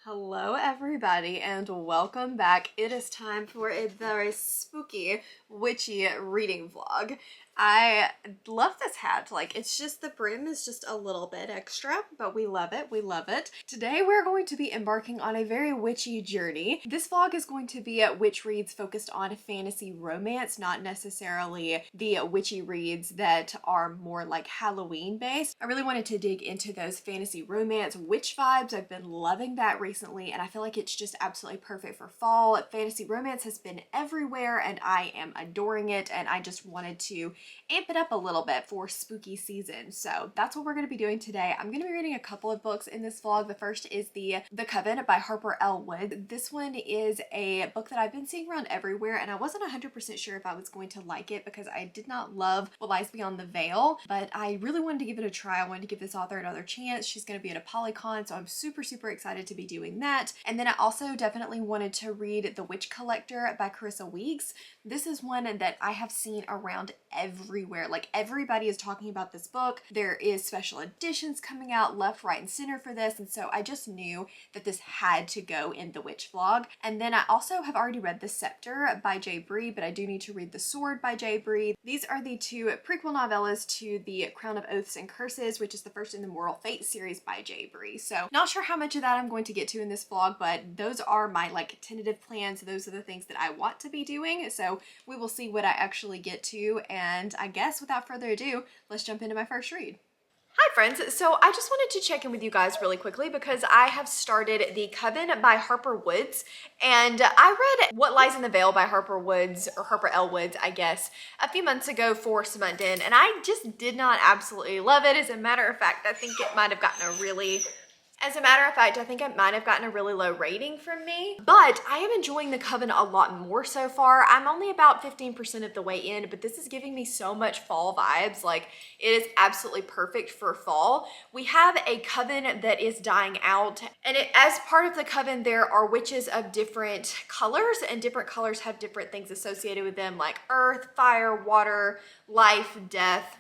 Hello everybody and welcome back. It is time for a very spooky, witchy reading vlog. I love this hat. Like, it's just the brim is just a little bit extra, but we love it. We love it. Today we're going to be embarking on a very witchy journey. This vlog is going to be witch reads focused on fantasy romance, not necessarily the witchy reads that are more like Halloween based. I really wanted to dig into those fantasy romance witch vibes. I've been loving that recently and I feel like it's just absolutely perfect for fall. Fantasy romance has been everywhere and I am adoring it, and I just wanted to amp it up a little bit for spooky season. So that's what we're going to be doing today. I'm going to be reading a couple of books in this vlog. The first is The Coven by Harper L. Wood. This one is a book that I've been seeing around everywhere and I wasn't 100% sure if I was going to like it because I did not love What Lies Beyond the Veil, but I really wanted to give it a try. I wanted to give this author another chance. She's going to be at a Polycon, so I'm super excited to be doing that. And then I also definitely wanted to read The Witch Collector by Carissa Weeks. This is one that I have seen around everywhere. Like, everybody is talking about this book. There is special editions coming out left, right, and center for this, and so I just knew that this had to go in the witch vlog. And then I also have already read The Scepter by J. Bree, but I do need to read The Sword by J. Bree. These are the two prequel novellas to The Crown of Oaths and Curses, which is the first in the Moral Fate series by J. Bree. So not sure how much of that I'm going to get to in this vlog, but those are my like tentative plans. Those are the things that I want to be doing. So we will see what I actually get to. And I guess without further ado, let's jump into my first read. Hi friends, so I just wanted to check in with you guys really quickly because I have started The Coven by Harper Woods, and I read What Lies in the Veil by Harper Woods, or Harper L. Woods, I guess, a few months ago for Smutden, and I just did not absolutely love it. As a matter of fact, I think it might have gotten a really low rating from me, but I am enjoying The Coven a lot more so far. I'm only about 15% of the way in, but this is giving me so much fall vibes. Like, it is absolutely perfect for fall. We have a coven that is dying out, and as part of the coven, there are witches of different colors, and different colors have different things associated with them, like earth, fire, water, life, death.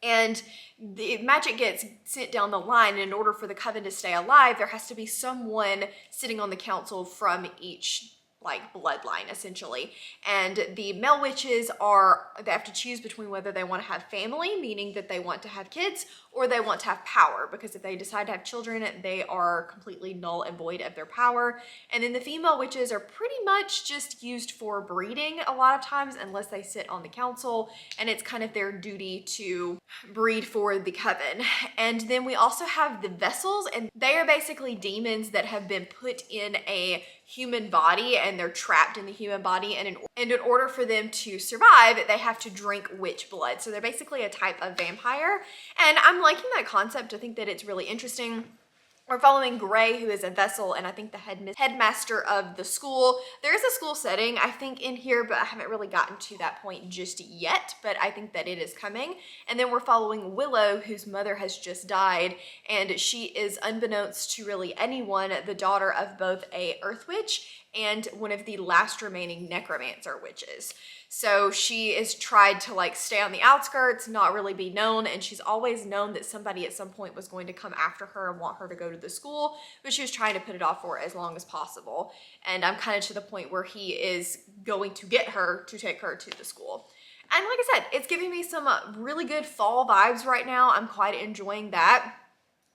And the magic gets sent down the line, and in order for the coven to stay alive, there has to be someone sitting on the council from each like bloodline essentially. And the male witches they have to choose between whether they want to have family, meaning that they want to have kids, or they want to have power, because if they decide to have children, they are completely null and void of their power. And then the female witches are pretty much just used for breeding a lot of times, unless they sit on the council, and it's kind of their duty to breed for the coven. And then we also have the vessels, and they are basically demons that have been put in a human body, and they're trapped in the human body, and in order for them to survive, they have to drink witch blood. So they're basically a type of vampire, and I'm liking that concept. I think that it's really interesting. We're following Gray, who is a vessel, and I think the headmaster of the school. There is a school setting, I think, in here, but I haven't really gotten to that point just yet, but I think that it is coming. And then we're following Willow, whose mother has just died, and she is, unbeknownst to really anyone, the daughter of both a earth witch and one of the last remaining necromancer witches. So she is tried to like stay on the outskirts, not really be known, and she's always known that somebody at some point was going to come after her and want her to go to the school, but she was trying to put it off for as long as possible. And I'm kind of to the point where he is going to get her to take her to the school. And like I said, it's giving me some really good fall vibes right now. I'm quite enjoying that.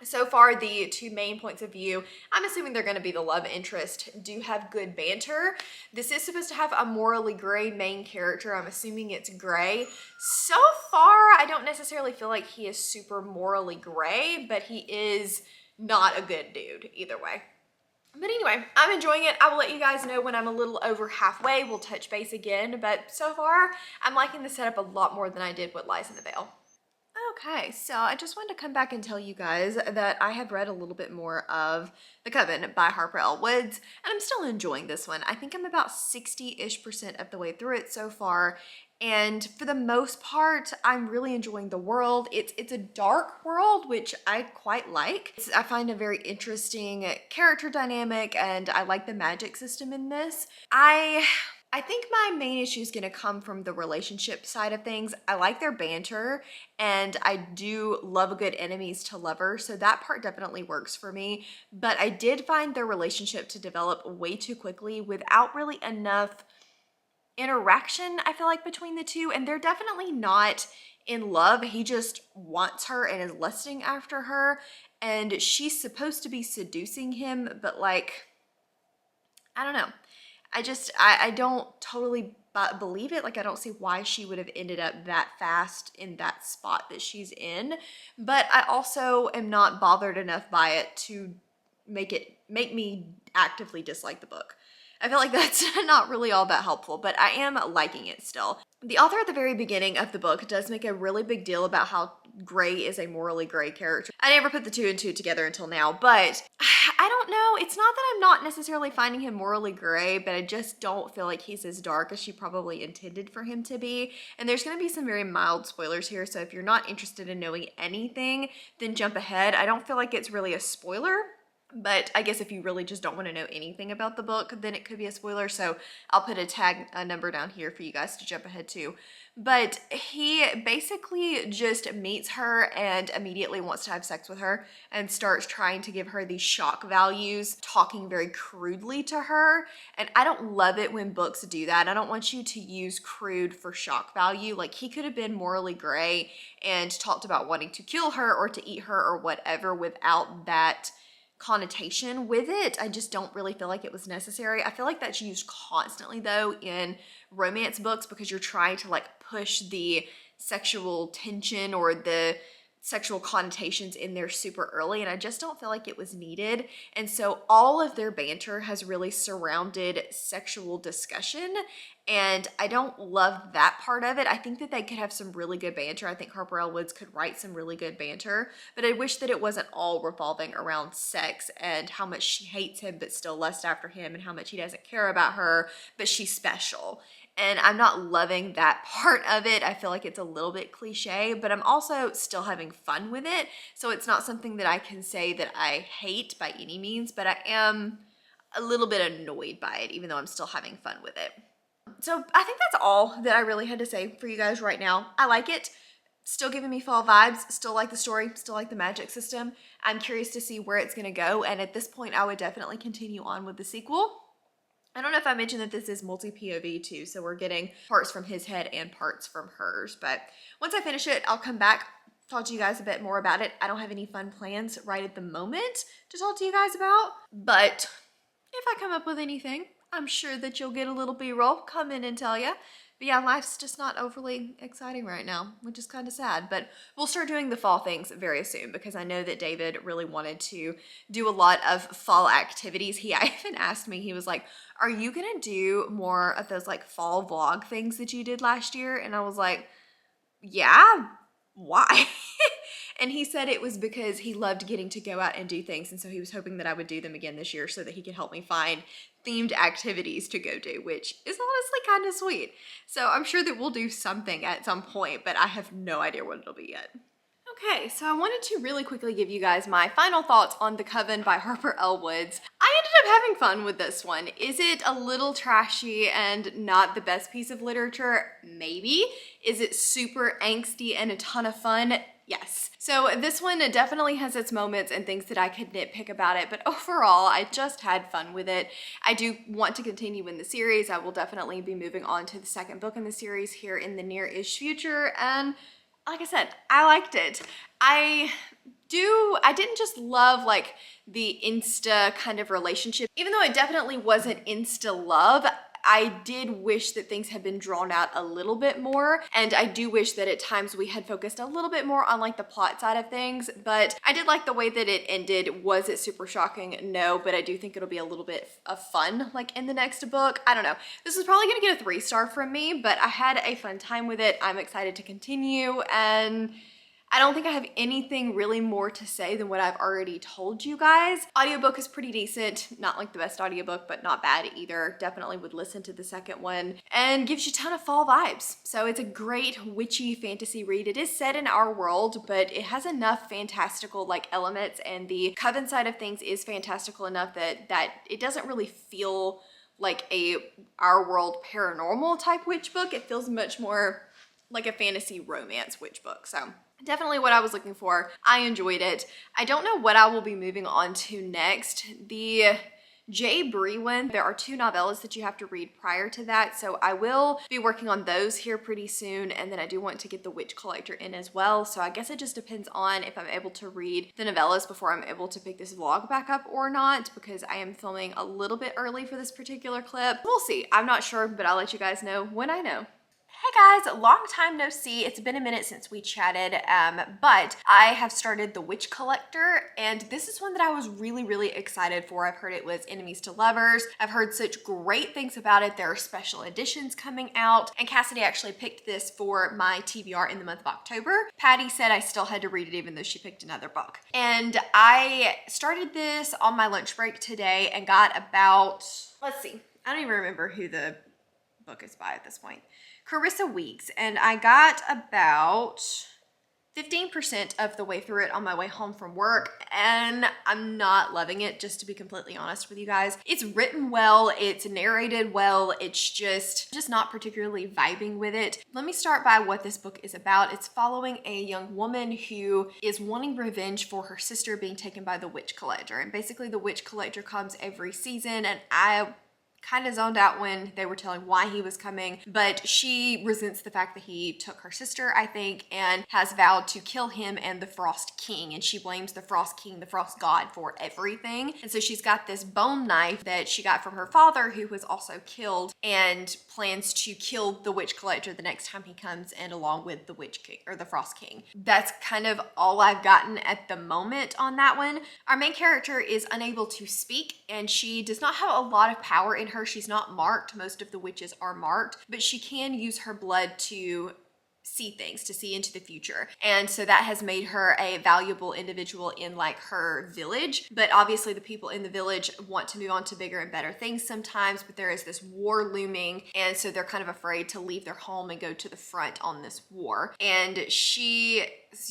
So far, the two main points of view, I'm assuming they're going to be the love interest, do have good banter. This is supposed to have a morally gray main character. I'm assuming it's Gray. So far, I don't necessarily feel like he is super morally gray, but he is not a good dude either way. But anyway, I'm enjoying it. I will let you guys know when I'm a little over halfway. We'll touch base again, but so far, I'm liking the setup a lot more than I did What Lies in the Veil. Okay, so I just wanted to come back and tell you guys that I have read a little bit more of The Coven by Harper L. Woods, and I'm still enjoying this one. I think I'm about 60-ish% of the way through it so far, and for the most part, I'm really enjoying the world. It's a dark world, which I quite like. I find a very interesting character dynamic, and I like the magic system in this. I I think my main issue is going to come from the relationship side of things. I like their banter, and I do love a good enemies to lover, so that part definitely works for me. But I did find their relationship to develop way too quickly without really enough interaction, I feel like, between the two. And they're definitely not in love. He just wants her and is lusting after her, and she's supposed to be seducing him, but like, I don't know. I don't totally believe it. Like, I don't see why she would have ended up that fast in that spot that she's in. But I also am not bothered enough by it to make me actively dislike the book. I feel like that's not really all that helpful, but I am liking it still. The author at the very beginning of the book does make a really big deal about how Gray is a morally gray character. I never put the two and two together until now, but I don't know. It's not that I'm not necessarily finding him morally gray, but I just don't feel like he's as dark as she probably intended for him to be. And there's going to be some very mild spoilers here, so if you're not interested in knowing anything, then jump ahead. I don't feel like it's really a spoiler, but I guess if you really just don't want to know anything about the book, then it could be a spoiler. So I'll put a number down here for you guys to jump ahead to. But he basically just meets her and immediately wants to have sex with her and starts trying to give her these shock values, talking very crudely to her. And I don't love it when books do that. I don't want you to use crude for shock value. Like, he could have been morally gray and talked about wanting to kill her or to eat her or whatever without that connotation with it. I just don't really feel like it was necessary. I feel like that's used constantly though in romance books because you're trying to like push the sexual tension or the sexual connotations in there super early, and I just don't feel like it was needed. And so all of their banter has really surrounded sexual discussion, and I don't love that part of it. I think that they could have some really good banter. I think Harper L. Woods could write some really good banter, but I wish that it wasn't all revolving around sex and how much she hates him but still lusts after him, and how much he doesn't care about her but she's special. And I'm not loving that part of it. I feel like it's a little bit cliche, but I'm also still having fun with it. So it's not something that I can say that I hate by any means, but I am a little bit annoyed by it, even though I'm still having fun with it. So I think that's all that I really had to say for you guys right now. I like it. Still giving me fall vibes, still like the story, still like the magic system. I'm curious to see where it's gonna go, and at this point I would definitely continue on with the sequel. I don't know if I mentioned that this is multi-POV too, so we're getting parts from his head and parts from hers. But once I finish it, I'll come back, talk to you guys a bit more about it. I don't have any fun plans right at the moment to talk to you guys about, but if I come up with anything, I'm sure that you'll get a little B-roll, come in and tell you. But yeah, life's just not overly exciting right now, which is kind of sad. But we'll start doing the fall things very soon because I know that David really wanted to do a lot of fall activities. He even asked me, he was like, are you gonna do more of those like fall vlog things that you did last year? And I was like, yeah, why? And he said it was because he loved getting to go out and do things, and so he was hoping that I would do them again this year so that he could help me find themed activities to go do, which is honestly kind of sweet. So I'm sure that we'll do something at some point, but I have no idea what it'll be yet. Okay, so I wanted to really quickly give you guys my final thoughts on The Coven by Harper L. Woods. I ended up having fun with this one. Is it a little trashy and not the best piece of literature? Maybe. Is it super angsty and a ton of fun? Yes. So this one definitely has its moments and things that I could nitpick about it, but overall, I just had fun with it. I do want to continue in the series. I will definitely be moving on to the second book in the series here in the near-ish future, and like I said, I liked it. I didn't just love like the insta kind of relationship. Even though it definitely wasn't insta love, I did wish that things had been drawn out a little bit more, and I do wish that at times we had focused a little bit more on like the plot side of things, but I did like the way that it ended. Was it super shocking? No, but I do think it'll be a little bit of fun like in the next book. I don't know. This is probably gonna get a 3-star from me, but I had a fun time with it. I'm excited to continue, and I don't think I have anything really more to say than what I've already told you guys. Audiobook is pretty decent. Not like the best audiobook, but not bad either. Definitely would listen to the second one, and gives you a ton of fall vibes. So it's a great witchy fantasy read. It is set in our world, but it has enough fantastical like elements, and the Coven side of things is fantastical enough that it doesn't really feel like a Our World paranormal type witch book. It feels much more like a fantasy romance witch book. So definitely what I was looking for. I enjoyed it. I don't know what I will be moving on to next. The J. Bree one, there are 2 novellas that you have to read prior to that, so I will be working on those here pretty soon, and then I do want to get the Witch Collector in as well, so I guess it just depends on if I'm able to read the novellas before I'm able to pick this vlog back up or not, because I am filming a little bit early for this particular clip. We'll see. I'm not sure, but I'll let you guys know when I know. Hey guys, long time no see. It's been a minute since we chatted, but I have started The Witch Collector, and this is one that I was really excited for. I've heard it was enemies to lovers. I've heard such great things about it. There are special editions coming out, and Cassidy actually picked this for my TBR in the month of October. Patty said I still had to read it even though she picked another book. And I started this on my lunch break today and got about, let's see, I don't even remember who the book is by at this point. Carissa Weeks, and I got about 15% of the way through it on my way home from work, and I'm not loving it, just to be completely honest with you guys. It's written well, it's narrated well, it's just not particularly vibing with it. Let me start by what this book is about. It's following a young woman who is wanting revenge for her sister being taken by the Witch Collector, and basically the Witch Collector comes every season, and I kind of zoned out when they were telling why he was coming, but she resents the fact that he took her sister, I think, and has vowed to kill him and the Frost King, and she blames the Frost King, the Frost God, for everything. And so she's got this bone knife that she got from her father, who was also killed, and plans to kill the Witch Collector the next time he comes, and along with the Witch King, or the Frost King. That's kind of all I've gotten at the moment on that one. Our main character is unable to speak, and she does not have a lot of power in her. She's not marked. Most of the witches are marked, but she can use her blood to see things, to see into the future. And so that has made her a valuable individual in like her village. But obviously the people in the village want to move on to bigger and better things sometimes, but there is this war looming, and so they're kind of afraid to leave their home and go to the front on this war. And she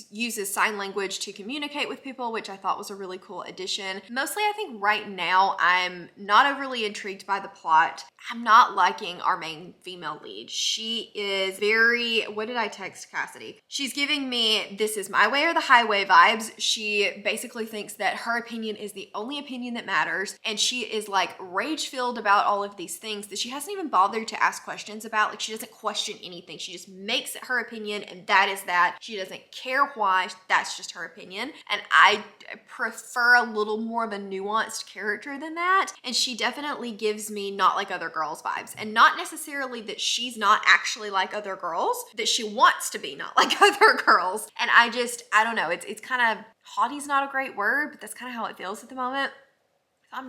uses sign language to communicate with people, which I thought was a really cool addition. Mostly I think right now I'm not overly intrigued by the plot. I'm not liking our main female lead. She is very, what did I text Cassidy? She's giving me this is my way or the highway vibes. She basically thinks that her opinion is the only opinion that matters, and she is like rage-filled about all of these things that she hasn't even bothered to ask questions about. Like, she doesn't question anything. She just makes it her opinion, and that is that. She doesn't care why, that's just her opinion. And I prefer a little more of a nuanced character than that. And she definitely gives me not like other girls vibes, and not necessarily that she's not actually like other girls, that she wants to be not like other girls. And I don't know, it's kind of, haughty's not a great word, but that's kind of how it feels at the moment. I'm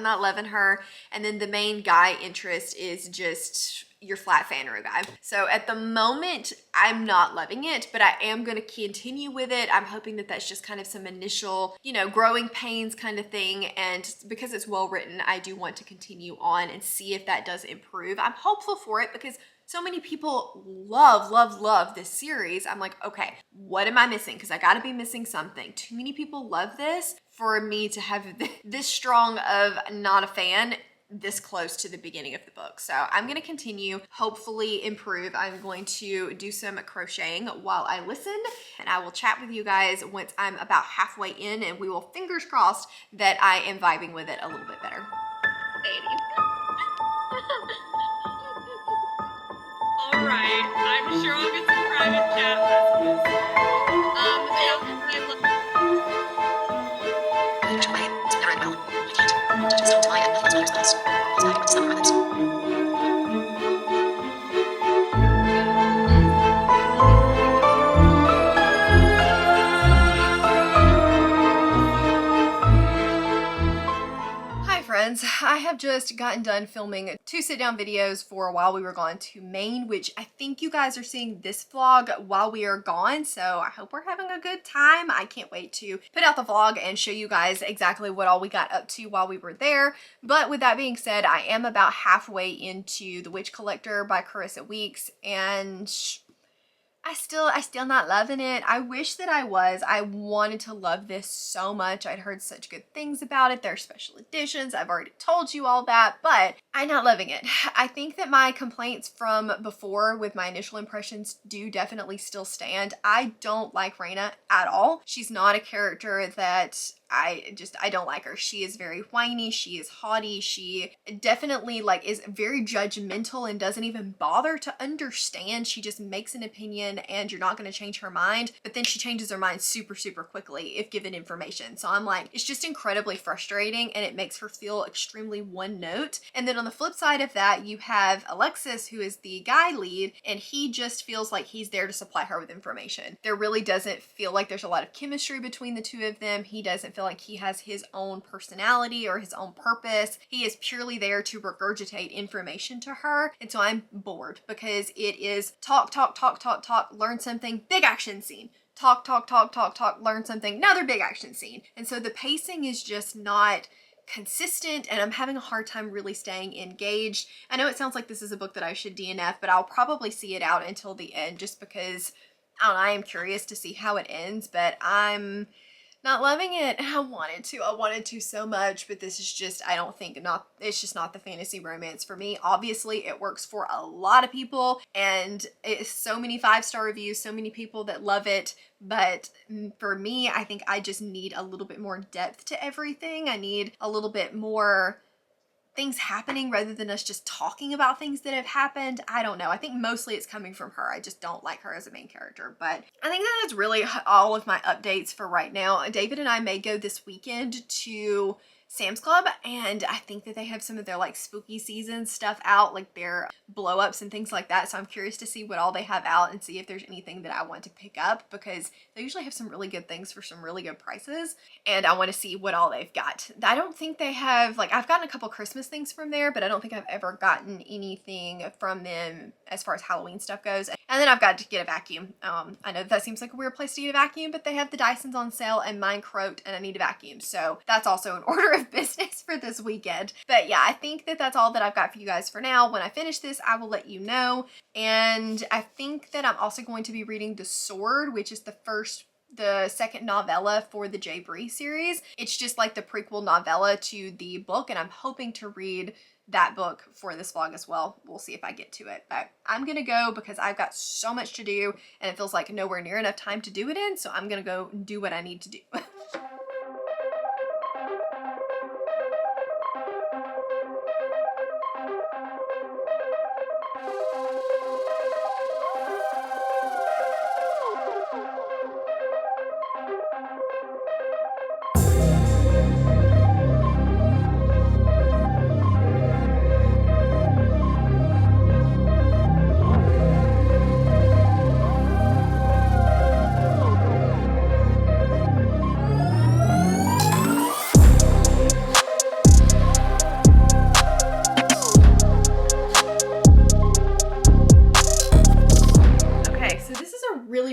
not loving her. And then the main guy interest is just your flat Fanru guy. So at the moment, I'm not loving it, but I am going to continue with it. I'm hoping that that's just kind of some initial, growing pains kind of thing. And because it's well written, I do want to continue on and see if that does improve. I'm hopeful for it because so many people love this series. I'm like, okay, what am I missing? Because I got to be missing something. Too many people love this for me to have this strong of not a fan this close to the beginning of the book. So I'm going to continue, hopefully improve. I'm going to do some crocheting while I listen, and I will chat with you guys once I'm about halfway in, and we will, fingers crossed, that I am vibing with it a little bit better. All right, I'm sure I'll get some private chat messages. I have just gotten done filming 2 sit-down videos for while we were gone to Maine, which I think you guys are seeing this vlog while we are gone, so I hope we're having a good time. I can't wait to put out the vlog and show you guys exactly what all we got up to while we were there. But with that being said, I am about halfway into The Witch Collector by Carissa Weeks, and I still not loving it. I wish that I was. I wanted to love this so much. I'd heard such good things about it. There are special editions. I've already told you all that, but I'm not loving it. I think that my complaints from before with my initial impressions do definitely still stand. I don't like Raina at all. She's not a character that I don't like her. She is very whiny. She is haughty. She definitely like is very judgmental and doesn't even bother to understand. She just makes an opinion and you're not going to change her mind. But then she changes her mind super, super quickly if given information. So I'm like, it's just incredibly frustrating and it makes her feel extremely one note. And then on the flip side of that, you have Alexis, who is the guy lead, and he just feels like he's there to supply her with information. There really doesn't feel like there's a lot of chemistry between the two of them. He doesn't feel like he has his own personality or his own purpose. He is purely there to regurgitate information to her. And so I'm bored because it is talk, talk, talk, talk, talk, learn something, big action scene. Talk, talk, talk, talk, talk, learn something, another big action scene. And so the pacing is just not consistent and I'm having a hard time really staying engaged. I know it sounds like this is a book that I should DNF, but I'll probably see it out until the end just because I don't know, I am curious to see how it ends, but I'm not loving it. I wanted to so much, but this is just, I don't think it's just not the fantasy romance for me. Obviously it works for a lot of people and it's so many 5-star reviews, so many people that love it. But for me, I think I just need a little bit more depth to everything. I need a little bit more things happening rather than us just talking about things that have happened. I don't know. I think mostly it's coming from her. I just don't like her as a main character. But I think that's really all of my updates for right now. David and I may go this weekend to Sam's Club and I think that they have some of their like spooky season stuff out, like their blow ups and things like that. So I'm curious to see what all they have out and see if there's anything that I want to pick up because they usually have some really good things for some really good prices and I want to see what all they've got. I don't think they have, like I've gotten a couple Christmas things from there, but I don't think I've ever gotten anything from them as far as Halloween stuff goes. And then I've got to get a vacuum. I know that seems like a weird place to get a vacuum, but they have the Dysons on sale and mine croaked and I need a vacuum. So that's also an order of business for this weekend. But yeah, I think that that's all that I've got for you guys for now. When I finish this, I will let you know. And I think that I'm also going to be reading The Sword, which is the second novella for the Jay Bree series. It's just like the prequel novella to the book, and I'm hoping to read that book for this vlog as well. We'll see if I get to it, but I'm gonna go because I've got so much to do and it feels like nowhere near enough time to do it in, so I'm gonna go do what I need to do.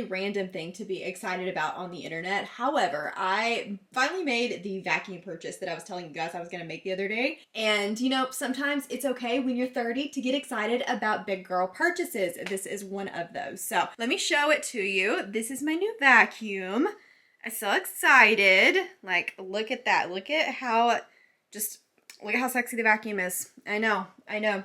Random thing to be excited about on the internet. However, I finally made the vacuum purchase that I was telling you guys I was going to make the other day. And you know, sometimes it's okay when you're 30 to get excited about big girl purchases. This is one of those. So let me show it to you. This is my new vacuum. I'm so excited. Like, look at that. Look at how sexy the vacuum is. I know.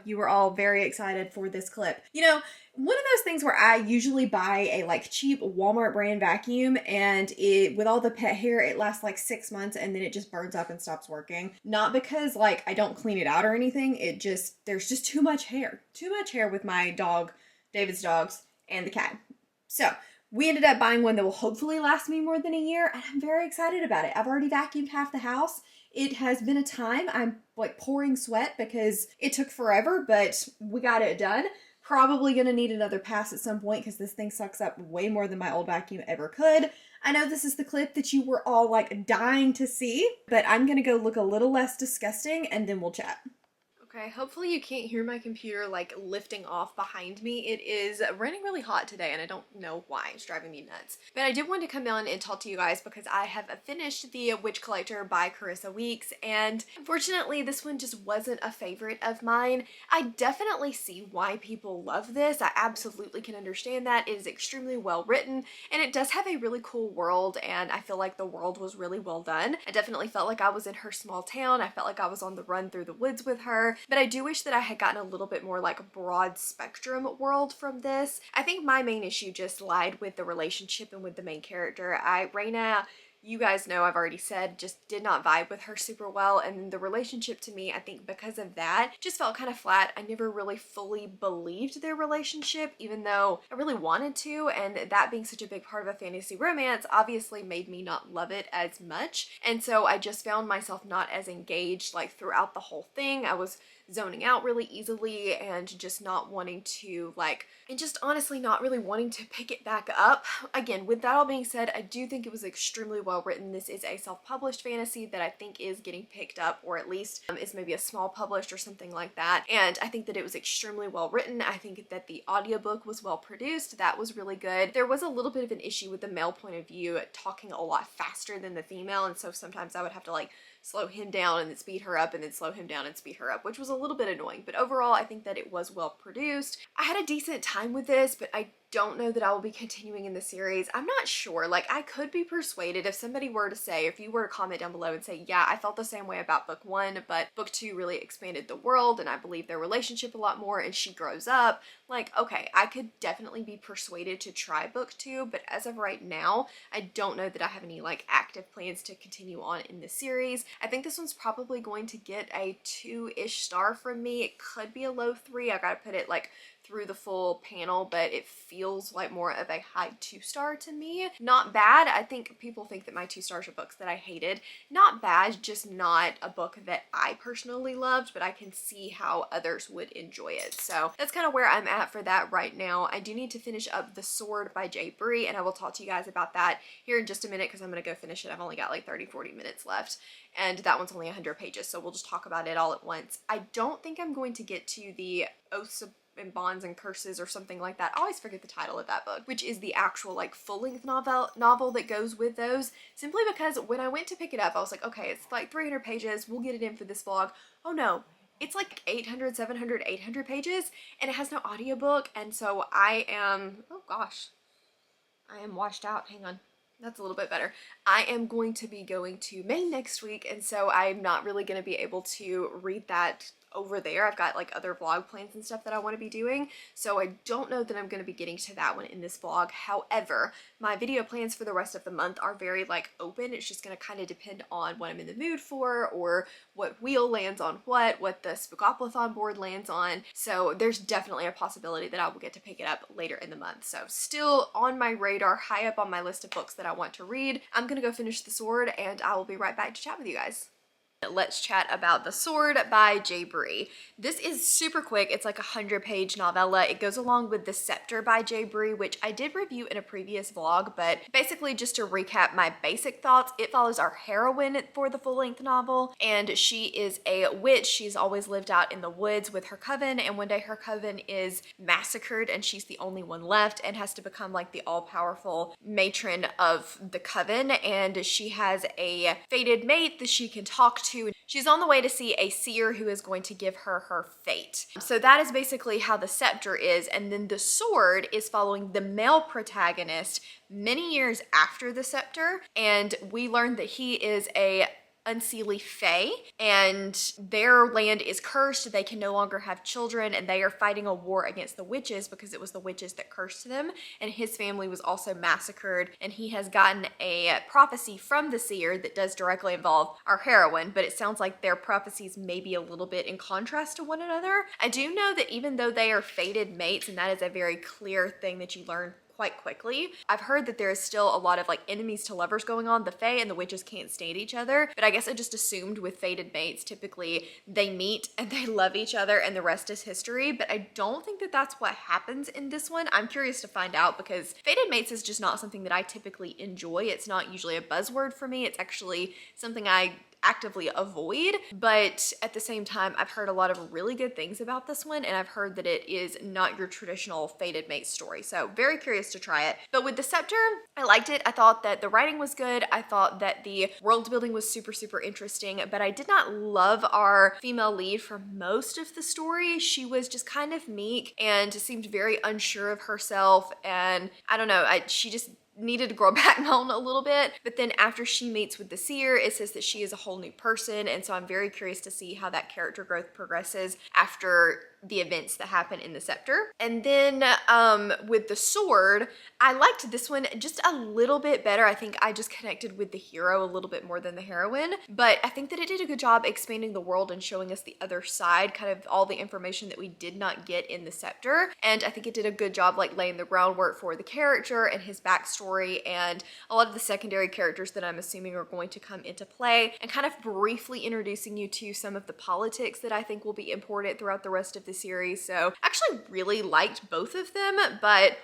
You were all very excited for this clip. You know, one of those things where I usually buy a like cheap Walmart brand vacuum and with all the pet hair, it lasts like 6 months and then it just burns up and stops working. Not because like I don't clean it out or anything. There's just too much hair with my dog, David's dogs, and the cat. So we ended up buying one that will hopefully last me more than a year and I'm very excited about it. I've already vacuumed half the house. It has been a time. I'm like pouring sweat because it took forever, but we got it done. Probably gonna need another pass at some point because this thing sucks up way more than my old vacuum ever could. I know this is the clip that you were all like dying to see, but I'm gonna go look a little less disgusting and then we'll chat. Okay, hopefully you can't hear my computer like lifting off behind me. It is raining really hot today and I don't know why. It's driving me nuts. But I did want to come on and talk to you guys because I have finished The Witch Collector by Carissa Weeks, and unfortunately this one just wasn't a favorite of mine. I definitely see why people love this. I absolutely can understand that. It is extremely well written and it does have a really cool world, and I feel like the world was really well done. I definitely felt like I was in her small town. I felt like I was on the run through the woods with her. But I do wish that I had gotten a little bit more like broad spectrum world from this. I think my main issue just lied with the relationship and with the main character. Raina, you guys know I've already said, just did not vibe with her super well, and the relationship to me, I think because of that, just felt kind of flat. I never really fully believed their relationship, even though I really wanted to, and that being such a big part of a fantasy romance obviously made me not love it as much, and so I just found myself not as engaged like throughout the whole thing. I was zoning out really easily and just not wanting to and just honestly not really wanting to pick it back up. Again, with that all being said, I do think it was extremely well written. This is a self-published fantasy that I think is getting picked up, or at least is maybe a small published or something like that, and I think that it was extremely well written. I think that the audiobook was well produced. That was really good. There was a little bit of an issue with the male point of view talking a lot faster than the female, and so sometimes I would have to like slow him down and then speed her up and then slow him down and speed her up, which was a little bit annoying. But overall, I think that it was well produced. I had a decent time with this, but I don't know that I will be continuing in the series. I'm not sure. Like, I could be persuaded if somebody were to say, if you were to comment down below and say, yeah, I felt the same way about book 1, but book 2 really expanded the world and I believe their relationship a lot more and she grows up. Like, okay, I could definitely be persuaded to try book 2, but as of right now, I don't know that I have any like active plans to continue on in the series. I think this one's probably going to get a 2-ish star from me. It could be a low 3. I gotta put it like through the full panel, but it feels like more of a high 2-star to me. Not bad. I think people think that my 2 stars are books that I hated. Not bad, just not a book that I personally loved, but I can see how others would enjoy it. So that's kind of where I'm at for that right now. I do need to finish up The Sword by Jay Bree, and I will talk to you guys about that here in just a minute because I'm going to go finish it. I've only got like 30-40 minutes left, and that one's only 100 pages, so we'll just talk about it all at once. I don't think I'm going to get to the Oaths and Bonds and Curses or something like that. I always forget the title of that book, which is the actual like full-length novel that goes with those, simply because when I went to pick it up, I was like, okay, it's like 300 pages. We'll get it in for this vlog. Oh no. It's like 800, 700, 800 pages, and it has no audiobook, and so I am, oh gosh, I am washed out. Hang on. That's a little bit better. I am going to be going to Maine next week, and so I'm not really going to be able to read that over there. I've got like other vlog plans and stuff that I want to be doing, so I don't know that I'm going to be getting to that one in this vlog. However, my video plans for the rest of the month are very like open. It's just going to kind of depend on what I'm in the mood for, or what wheel lands on what the Spookoplathon board lands on. So there's definitely a possibility that I will get to pick it up later in the month. So still on my radar, high up on my list of books that I want to read. I'm gonna go finish The Sword, and I will be right back to chat with you guys. Let's chat about The Sword by Jay Bree. This is super quick. It's like a 100-page novella. It goes along with The Scepter by Jay Bree, which I did review in a previous vlog, but basically just to recap my basic thoughts, it follows our heroine for the full-length novel, and she is a witch. She's always lived out in the woods with her coven, and one day her coven is massacred and she's the only one left and has to become like the all-powerful matron of the coven, and she has a fated mate that she can talk to. She's on the way to see a seer who is going to give her her fate. So that is basically how The Scepter is, and then The Sword is following the male protagonist many years after The Scepter, and we learn that he is a unseelie fae, and their land is cursed. They can no longer have children, and they are fighting a war against the witches because it was the witches that cursed them, and his family was also massacred, and he has gotten a prophecy from the seer that does directly involve our heroine, but it sounds like their prophecies may be a little bit in contrast to one another. I do know that even though they are fated mates, and that is a very clear thing that you learn quite quickly, I've heard that there is still a lot of like enemies to lovers going on. The fae and the witches can't stand each other, but I guess I just assumed with fated mates, typically they meet and they love each other and the rest is history, but I don't think that that's what happens in this one. I'm curious to find out because fated mates is just not something that I typically enjoy. It's not usually a buzzword for me. It's actually something I actively avoid. But at the same time, I've heard a lot of really good things about this one, and I've heard that it is not your traditional fated mate story. So very curious to try it. But with the Scepter, I liked it. I thought that the writing was good. I thought that the world building was super, super interesting, but I did not love our female lead for most of the story. She was just kind of meek and seemed very unsure of herself, and I don't know, she just needed to grow a backbone a little bit. But then after she meets with the seer, it says that she is a whole new person, and so I'm very curious to see how that character growth progresses after the events that happen in the Scepter. And then with the Sword, I liked this one just a little bit better. I think I just connected with the hero a little bit more than the heroine, but I think that it did a good job expanding the world and showing us the other side, kind of all the information that we did not get in the Scepter. And I think it did a good job like laying the groundwork for the character and his backstory and a lot of the secondary characters that I'm assuming are going to come into play, and kind of briefly introducing you to some of the politics that I think will be important throughout the rest of the series. So I actually really liked both of them, but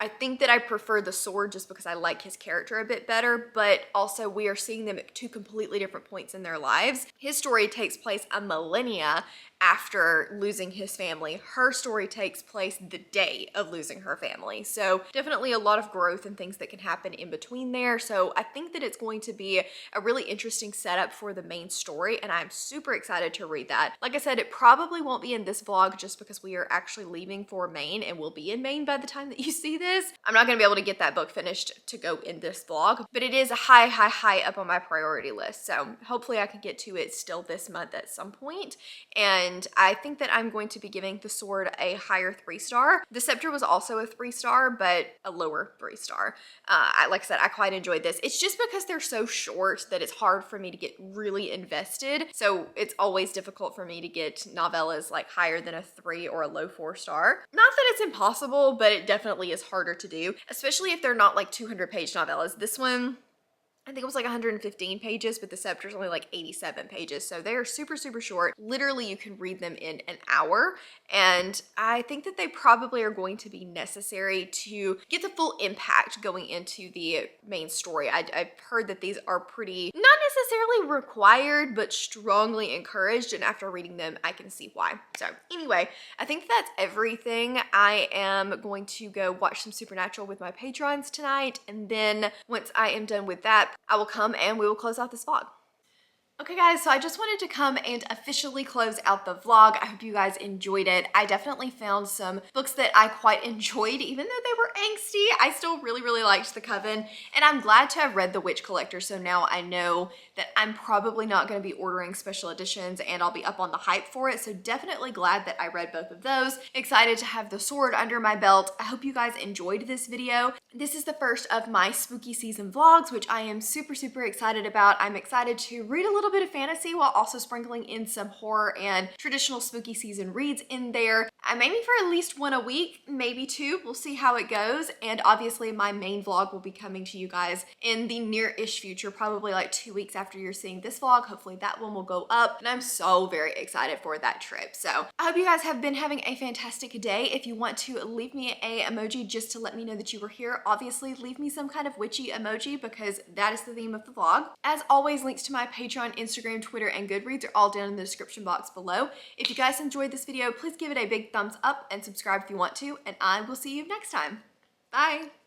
I think that I prefer the Sword just because I like his character a bit better, but also we are seeing them at two completely different points in their lives. His story takes place a millennia after losing his family. Her story takes place the day of losing her family. So definitely a lot of growth and things that can happen in between there. So I think that it's going to be a really interesting setup for the main story, and I'm super excited to read that. Like I said, it probably won't be in this vlog just because we are actually leaving for Maine and we'll be in Maine by the time that you see this. I'm not gonna be able to get that book finished to go in this vlog, but it is a high up on my priority list. So hopefully I can get to it still this month at some point. And I think that I'm going to be giving the Sword a higher 3-star. The Scepter was also a 3-star, but a lower 3-star. Like I said, I quite enjoyed this. It's just because they're so short that it's hard for me to get really invested. So it's always difficult for me to get novellas like higher than a 3 or a low 4-star. Not that it's impossible, but it definitely is harder to do, especially if they're not like 200-page novellas. This one, I think it was like 115 pages, but the Scepter is only like 87 pages. So they are super, super short. Literally, you can read them in an hour. And I think that they probably are going to be necessary to get the full impact going into the main story. I've heard that these are pretty, not necessarily required, but strongly encouraged. And after reading them, I can see why. So anyway, I think that's everything. I am going to go watch some Supernatural with my patrons tonight. And then once I am done with that, I will come and we will close out this vlog. Okay guys, so I just wanted to come and officially close out the vlog. I hope you guys enjoyed it. I definitely found some books that I quite enjoyed, even though they were angsty. I still really liked the Coven, and I'm glad to have read The Witch Collector, so now I know that I'm probably not going to be ordering special editions and I'll be up on the hype for it, so definitely glad that I read both of those. Excited to have the Sword under my belt. I hope you guys enjoyed this video. This is the first of my spooky season vlogs, which I am super excited about. I'm excited to read a little bit of fantasy while also sprinkling in some horror and traditional spooky season reads in there. I'm aiming for at least one a week, maybe 2. We'll see how it goes. And obviously my main vlog will be coming to you guys in the near-ish future, probably like 2 weeks after you're seeing this vlog. Hopefully that one will go up, and I'm so very excited for that trip. So I hope you guys have been having a fantastic day. If you want to leave me a emoji just to let me know that you were here, obviously leave me some kind of witchy emoji because that is the theme of the vlog. As always, links to my Patreon, Instagram, Twitter, and Goodreads are all down in the description box below. If you guys enjoyed this video, please give it a big thumbs up and subscribe if you want to, and I will see you next time. Bye!